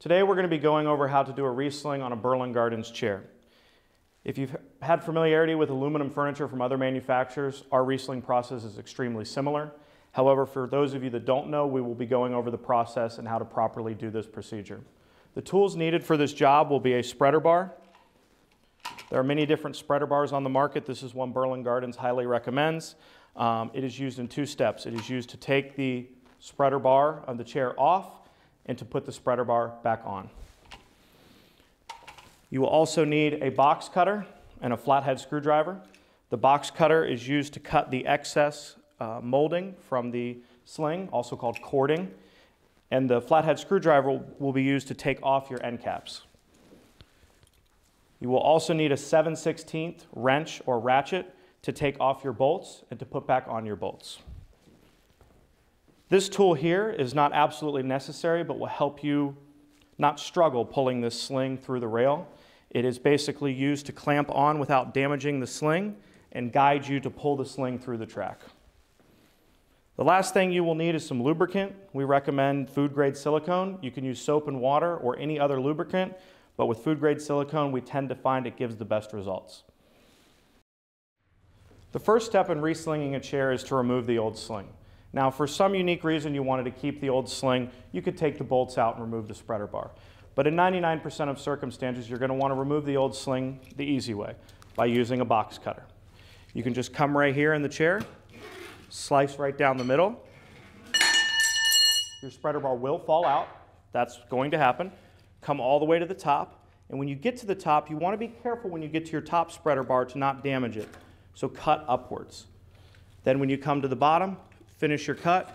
Today we're going to be going over how to do a re-sling on a Berlin Gardens chair. If you've had familiarity with aluminum furniture from other manufacturers, our re-sling process is extremely similar. However, for those of you that don't know, we will be going over the process and how to properly do this procedure. The tools needed for this job will be a spreader bar. There are many different spreader bars on the market. This is one Berlin Gardens highly recommends. It is used in two steps. It is used to take the spreader bar of the chair off and to put the spreader bar back on. You will also need a box cutter and a flathead screwdriver. The box cutter is used to cut the excess molding from the sling, also called cording, and the flathead screwdriver will be used to take off your end caps. You will also need a 7/16 wrench or ratchet to take off your bolts and to put back on your bolts. This tool here is not absolutely necessary, but will help you not struggle pulling this sling through the rail. It is basically used to clamp on without damaging the sling and guide you to pull the sling through the track. The last thing you will need is some lubricant. We recommend food-grade silicone. You can use soap and water or any other lubricant, but with food-grade silicone, we tend to find it gives the best results. The first step in re-slinging a chair is to remove the old sling. Now, for some unique reason you wanted to keep the old sling, you could take the bolts out and remove the spreader bar. But in 99% of circumstances, you're going to want to remove the old sling the easy way, by using a box cutter. You can just come right here in the chair, slice right down the middle. Your spreader bar will fall out. That's going to happen. Come all the way to the top. And when you get to the top, you want to be careful when you get to your top spreader bar to not damage it. So cut upwards. Then when you come to the bottom, finish your cut,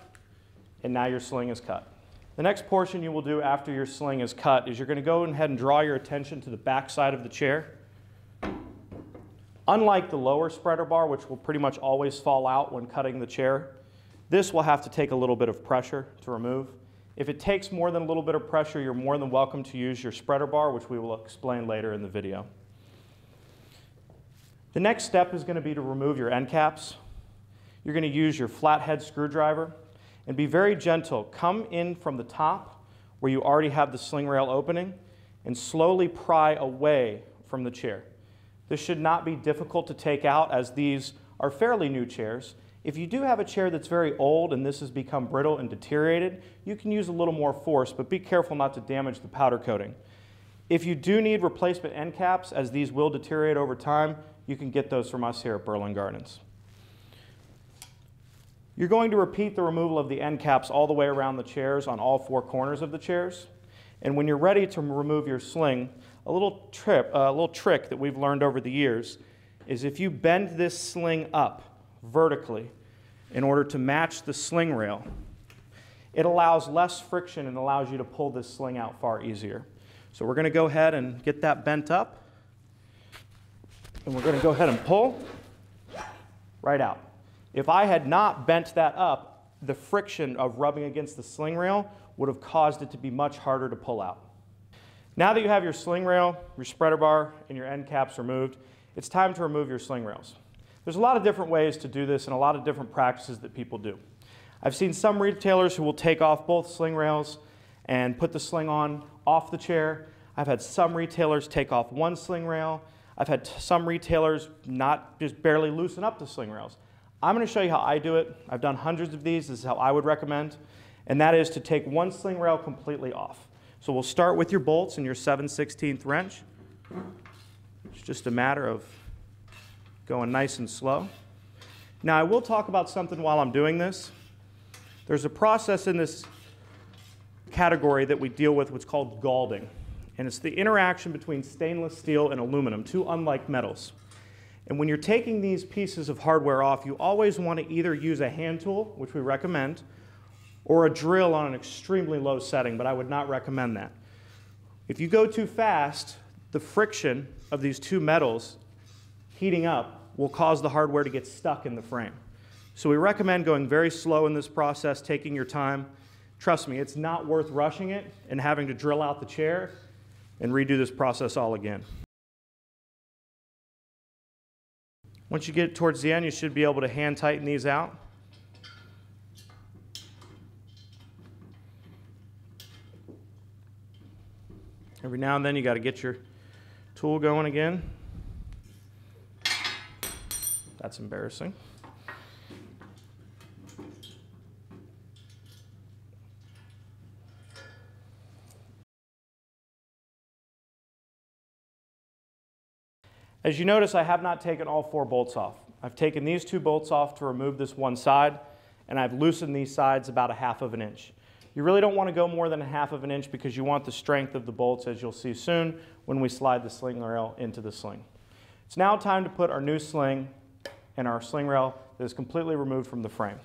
and now your sling is cut. The next portion you will do after your sling is cut is you're going to go ahead and draw your attention to the back side of the chair. Unlike the lower spreader bar, which will pretty much always fall out when cutting the chair, this will have to take a little bit of pressure to remove. If it takes more than a little bit of pressure, you're more than welcome to use your spreader bar, which we will explain later in the video. The next step is going to be to remove your end caps. You're going to use your flathead screwdriver and be very gentle. Come in from the top where you already have the sling rail opening and slowly pry away from the chair. This should not be difficult to take out as these are fairly new chairs. If you do have a chair that's very old and this has become brittle and deteriorated, you can use a little more force, but be careful not to damage the powder coating. If you do need replacement end caps, as these will deteriorate over time, you can get those from us here at Berlin Gardens. You're going to repeat the removal of the end caps all the way around the chairs on all four corners of the chairs. And when you're ready to remove your sling, a little trick that we've learned over the years is if you bend this sling up vertically in order to match the sling rail, it allows less friction and allows you to pull this sling out far easier. So we're going to go ahead and get that bent up, and we're going to go ahead and pull right out. If I had not bent that up, the friction of rubbing against the sling rail would have caused it to be much harder to pull out. Now that you have your sling rail, your spreader bar, and your end caps removed, it's time to remove your sling rails. There's a lot of different ways to do this and a lot of different practices that people do. I've seen some retailers who will take off both sling rails and put the sling on off the chair. I've had some retailers take off one sling rail. I've had some retailers not just barely loosen up the sling rails. I'm going to show you how I do it. I've done hundreds of these. This is how I would recommend. And that is to take one sling rail completely off. So we'll start with your bolts and your 7/16 wrench. It's just a matter of going nice and slow. Now I will talk about something while I'm doing this. There's a process in this category that we deal with what's called galding. And it's the interaction between stainless steel and aluminum, two unlike metals. And when you're taking these pieces of hardware off, you always want to either use a hand tool, which we recommend, or a drill on an extremely low setting, but I would not recommend that. If you go too fast, the friction of these two metals heating up will cause the hardware to get stuck in the frame. So we recommend going very slow in this process, taking your time. Trust me, it's not worth rushing it and having to drill out the chair and redo this process all again. Once you get towards the end, you should be able to hand tighten these out. Every now and then you got to get your tool going again. That's embarrassing. As you notice, I have not taken all 4 bolts off. I've taken these 2 bolts off to remove this one side, and I've loosened these sides about 1/2 of an inch. You really don't want to go more than 1/2 of an inch because you want the strength of the bolts, as you'll see soon when we slide the sling rail into the sling. It's now time to put our new sling and our sling rail that is completely removed from the frame.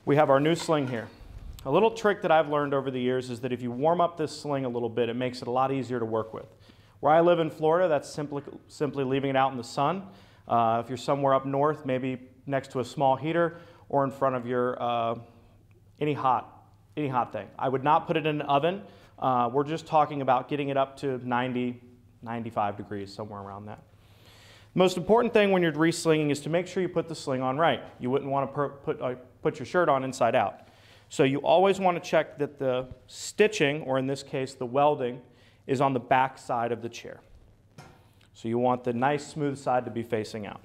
We have our new sling here. A little trick that I've learned over the years is that if you warm up this sling a little bit, it makes it a lot easier to work with. Where I live in Florida, that's simply leaving it out in the sun. If you're somewhere up north, maybe next to a small heater or in front of your any hot thing. I would not put it in an oven. We're just talking about getting it up to 90, 95 degrees, somewhere around that. The most important thing when you're reslinging is to make sure you put the sling on right. You wouldn't want to put your shirt on inside out. So you always want to check that the stitching, or in this case the welding, is on the back side of the chair. So you want the nice smooth side to be facing out.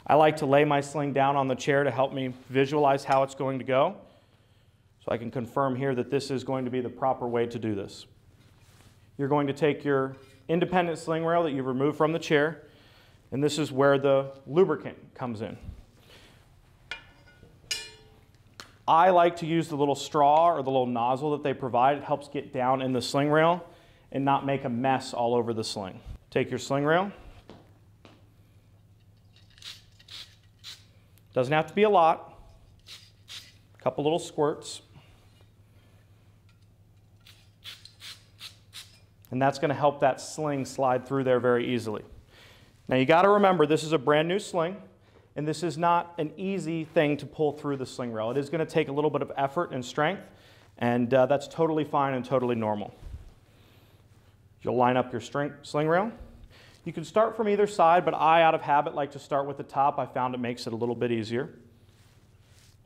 I like to lay my sling down on the chair to help me visualize how it's going to go. So I can confirm here that this is going to be the proper way to do this. You're going to take your independent sling rail that you've removed from the chair, and this is where the lubricant comes in. I like to use the little straw or the little nozzle that they provide. It helps get down in the sling rail and not make a mess all over the sling. Take your sling rail. Doesn't have to be a lot. A couple little squirts. And that's going to help that sling slide through there very easily. Now you got to remember, this is a brand new sling, and this is not an easy thing to pull through the sling rail. It is going to take a little bit of effort and strength, and that's totally fine and totally normal. You'll line up your sling rail. You can start from either side, but I, out of habit, like to start with the top. I found it makes it a little bit easier.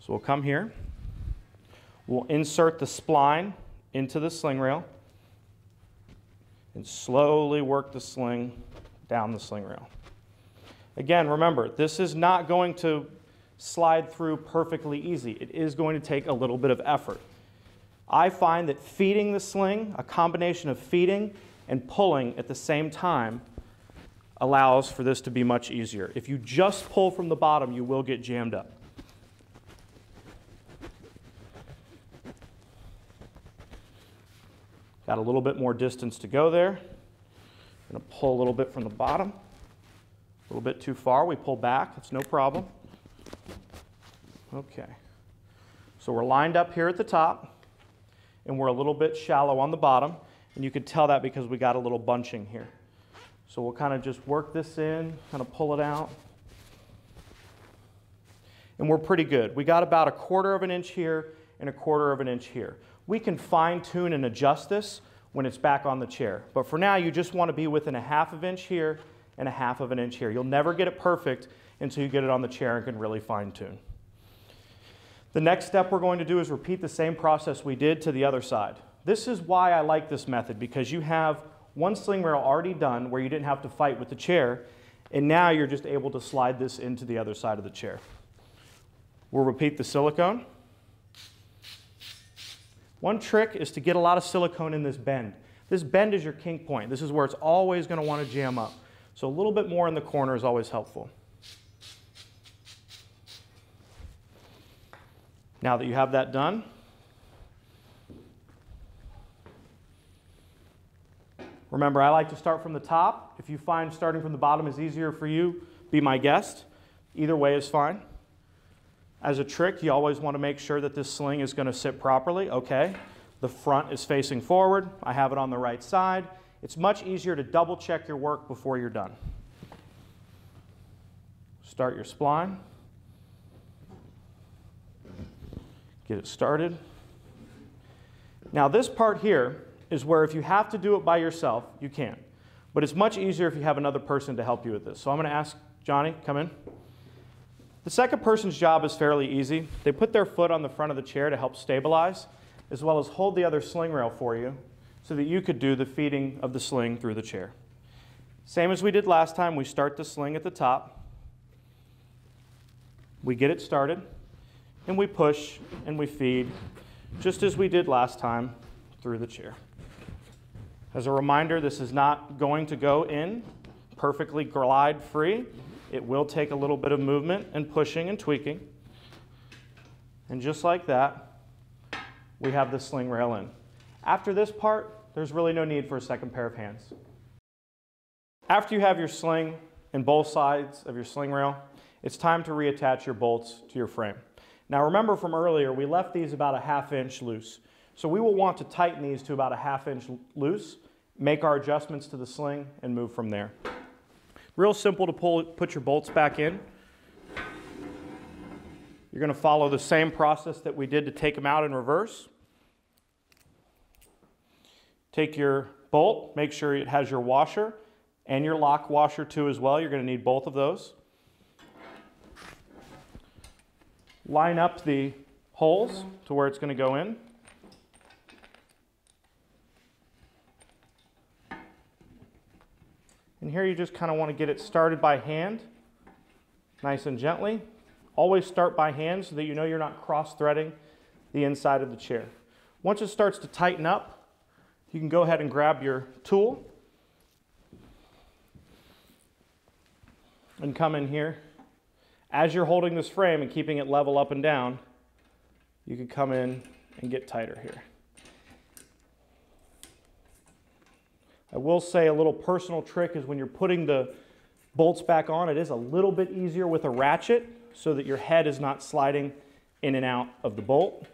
So we'll come here. We'll insert the spline into the sling rail and slowly work the sling down the sling rail. Again, remember, this is not going to slide through perfectly easy. It is going to take a little bit of effort. I find that feeding the sling, a combination of feeding and pulling at the same time, allows for this to be much easier. If you just pull from the bottom, you will get jammed up. Got a little bit more distance to go there. I'm going to pull a little bit from the bottom. A little bit too far, we pull back, it's no problem. Okay, so we're lined up here at the top, and we're a little bit shallow on the bottom, and you can tell that because we got a little bunching here. So we'll kind of just work this in, kind of pull it out, and we're pretty good. We got about 1/4 of an inch here and 1/4 of an inch here. We can fine tune and adjust this when it's back on the chair, but for now you just want to be within 1/2 of an inch here and 1/2 of an inch here. You'll never get it perfect until you get it on the chair and can really fine tune. The next step we're going to do is repeat the same process we did to the other side. This is why I like this method, because you have one sling rail already done where you didn't have to fight with the chair, and now you're just able to slide this into the other side of the chair. We'll repeat the silicone. One trick is to get a lot of silicone in this bend. This bend is your kink point. This is where it's always going to want to jam up. So a little bit more in the corner is always helpful. Now that you have that done, remember, I like to start from the top. If you find starting from the bottom is easier for you, be my guest. Either way is fine. As a trick, you always want to make sure that this sling is going to sit properly. Okay, the front is facing forward. I have it on the right side. It's much easier to double check your work before you're done. Start your spline. Get it started. Now this part here is where if you have to do it by yourself, you can. But it's much easier if you have another person to help you with this. So I'm going to ask Johnny, come in. The second person's job is fairly easy. They put their foot on the front of the chair to help stabilize, as well as hold the other sling rail for you so that you could do the feeding of the sling through the chair. Same as we did last time, we start the sling at the top, we get it started, and we push and we feed, just as we did last time, through the chair. As a reminder, this is not going to go in perfectly glide free. It will take a little bit of movement and pushing and tweaking. And just like that, we have the sling rail in. After this part, there's really no need for a second pair of hands. After you have your sling and both sides of your sling rail, it's time to reattach your bolts to your frame. Now remember from earlier, we left these about a 1/2 inch loose. So we will want to tighten these to about a 1/2 inch loose, make our adjustments to the sling, and move from there. Real simple to put your bolts back in. You're going to follow the same process that we did to take them out in reverse. Take your bolt, make sure it has your washer and your lock washer too as well. You're going to need both of those. Line up the holes to where it's going to go in. And here you just kind of want to get it started by hand, nice and gently. Always start by hand so that you know you're not cross-threading the inside of the chair. Once it starts to tighten up, you can go ahead and grab your tool and come in here. As you're holding this frame and keeping it level up and down, you can come in and get tighter here. I will say a little personal trick is when you're putting the bolts back on, it is a little bit easier with a ratchet so that your head is not sliding in and out of the bolt.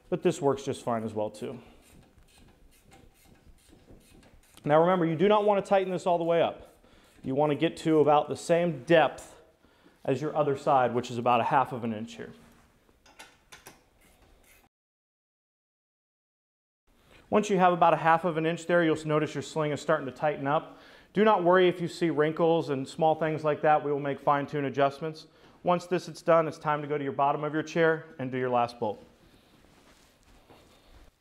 But this works just fine as well too. Now remember, you do not want to tighten this all the way up. You want to get to about the same depth as your other side, which is about a 1/2 inch here. Once you have about a 1/2 inch there, you'll notice your sling is starting to tighten up. Do not worry if you see wrinkles and small things like that. We will make fine-tune adjustments. Once this is done, it's time to go to your bottom of your chair and do your last bolt.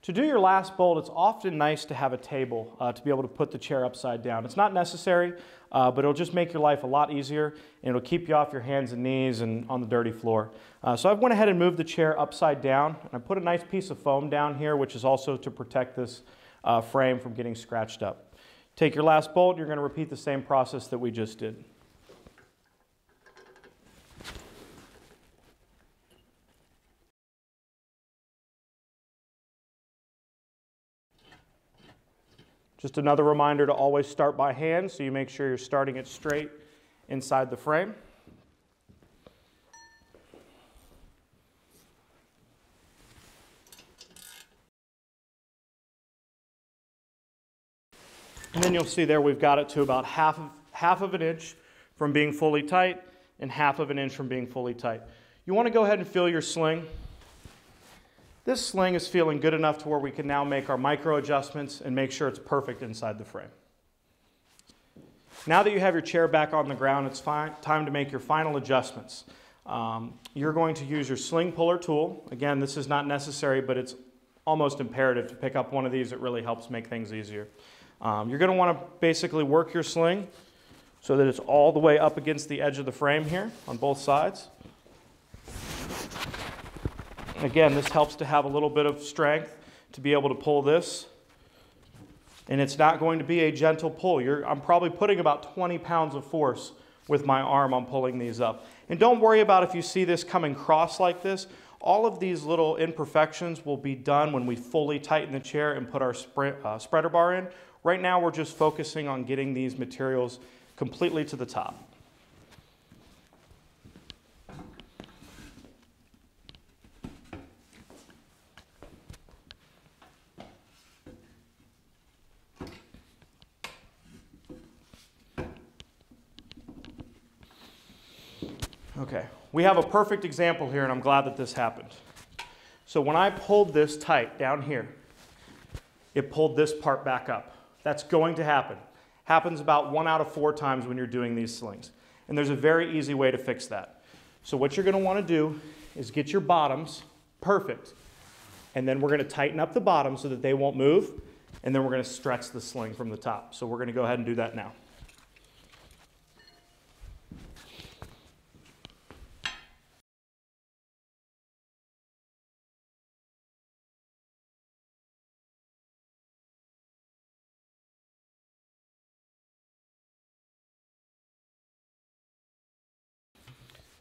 To do your last bolt, it's often nice to have a table to be able to put the chair upside down. It's not necessary, but it'll just make your life a lot easier, and it'll keep you off your hands and knees and on the dirty floor. So I went ahead and moved the chair upside down, and I put a nice piece of foam down here, which is also to protect this frame from getting scratched up. Take your last bolt, you're going to repeat the same process that we just did. Just another reminder to always start by hand, so you make sure you're starting it straight inside the frame. And then you'll see there we've got it to about half of an inch from being fully tight and 1/2 inch from being fully tight. You want to go ahead and feel your sling. This sling is feeling good enough to where we can now make our micro adjustments and make sure it's perfect inside the frame. Now that you have your chair back on the ground, it's time to make your final adjustments. You're going to use your sling puller tool. Again, this is not necessary, but it's almost imperative to pick up one of these. It really helps make things easier. You're going to want to basically work your sling so that it's all the way up against the edge of the frame here on both sides. Again, this helps to have a little bit of strength to be able to pull this. And it's not going to be a gentle pull. I'm probably putting about 20 pounds of force with my arm on pulling these up. And don't worry about if you see this coming cross like this. All of these little imperfections will be done when we fully tighten the chair and put our spreader bar in. Right now we're just focusing on getting these materials completely to the top. Okay, we have a perfect example here, and I'm glad that this happened. So when I pulled this tight down here, it pulled this part back up. That's going to happen. Happens about 1 out of 4 times when you're doing these slings. And there's a very easy way to fix that. So what you're going to want to do is get your bottoms perfect. And then we're going to tighten up the bottom so that they won't move. and then we're going to stretch the sling from the top. So we're going to go ahead and do that now.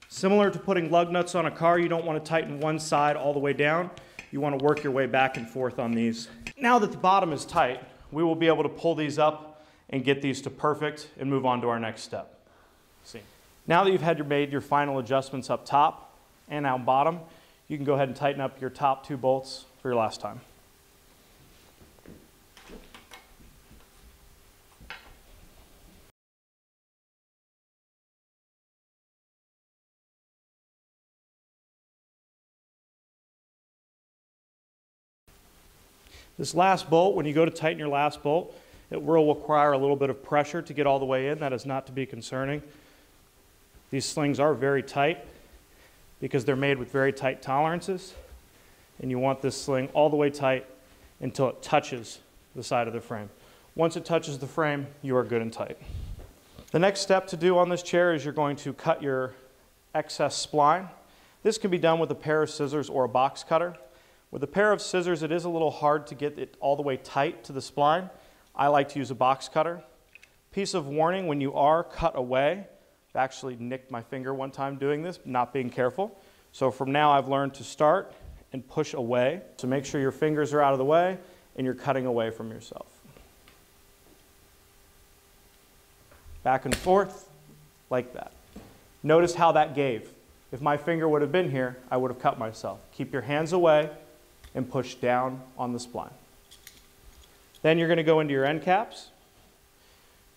Similar to putting lug nuts on a car, you don't want to tighten one side all the way down. You want to work your way back and forth on these. Now that the bottom is tight, we will be able to pull these up and get these to perfect and move on to our next step. See. Now that you've made your final adjustments up top and down bottom, you can go ahead and tighten up your top 2 bolts for your last time. This last bolt, when you go to tighten your last bolt, it will require a little bit of pressure to get all the way in. That is not to be concerning. These slings are very tight because they're made with very tight tolerances, and you want this sling all the way tight until it touches the side of the frame. Once it touches the frame, you are good and tight. The next step to do on this chair is you're going to cut your excess spline. This can be done with a pair of scissors or a box cutter. With a pair of scissors, it is a little hard to get it all the way tight to the spline. I like to use a box cutter. Piece of warning, when you are cut away, I've actually nicked my finger one time doing this, not being careful. So from now I've learned to start and push away. So make sure your fingers are out of the way and you're cutting away from yourself. Back and forth, like that. Notice how that gave. If my finger would have been here, I would have cut myself. Keep your hands away and push down on the spline. Then you're going to go into your end caps.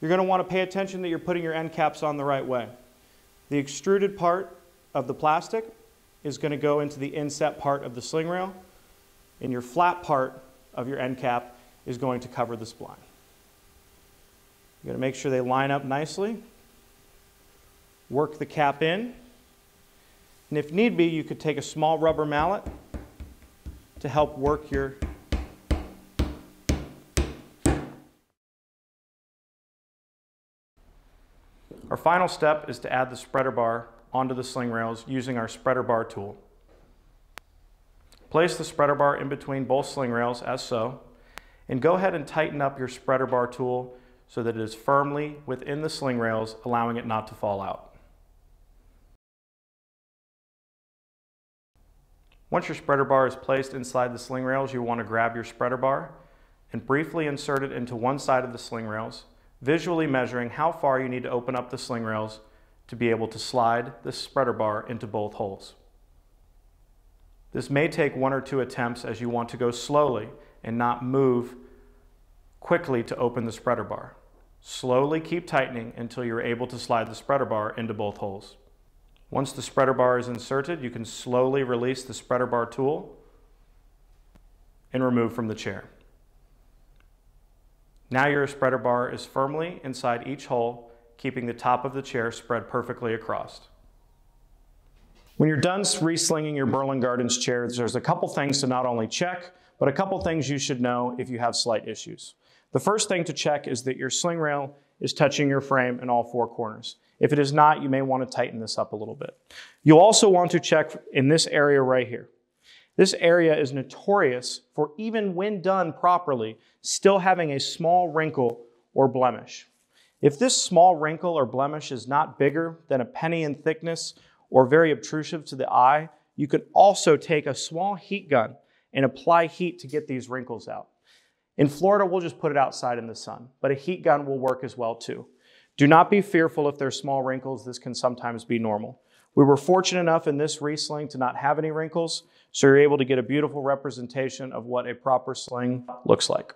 You're going to want to pay attention that you're putting your end caps on the right way. The extruded part of the plastic is going to go into the inset part of the sling rail, and your flat part of your end cap is going to cover the spline. You're going to make sure they line up nicely. Work the cap in. And if need be, you could take a small rubber mallet to help work your Our final step is to add the spreader bar onto the sling rails using our spreader bar tool. Place the spreader bar in between both sling rails as so, and go ahead and tighten up your spreader bar tool so that it is firmly within the sling rails, allowing it not to fall out. Once your spreader bar is placed inside the sling rails, you want to grab your spreader bar and briefly insert it into one side of the sling rails, visually measuring how far you need to open up the sling rails to be able to slide the spreader bar into both holes. This may take 1 or 2 attempts as you want to go slowly and not move quickly to open the spreader bar. Slowly keep tightening until you're able to slide the spreader bar into both holes. Once the spreader bar is inserted, you can slowly release the spreader bar tool and remove from the chair. Now your spreader bar is firmly inside each hole, keeping the top of the chair spread perfectly across. When you're done reslinging your Berlin Gardens chair, there's a couple things to not only check, but a couple things you should know if you have slight issues. The first thing to check is that your sling rail is touching your frame in all 4 corners. If it is not, you may want to tighten this up a little bit. You'll also want to check in this area right here. This area is notorious for, even when done properly, still having a small wrinkle or blemish. If this small wrinkle or blemish is not bigger than a penny in thickness or very obtrusive to the eye, you can also take a small heat gun and apply heat to get these wrinkles out. In Florida, we'll just put it outside in the sun, but a heat gun will work as well too. Do not be fearful if there's small wrinkles. This can sometimes be normal. We were fortunate enough in this re-sling to not have any wrinkles, so you're able to get a beautiful representation of what a proper sling looks like.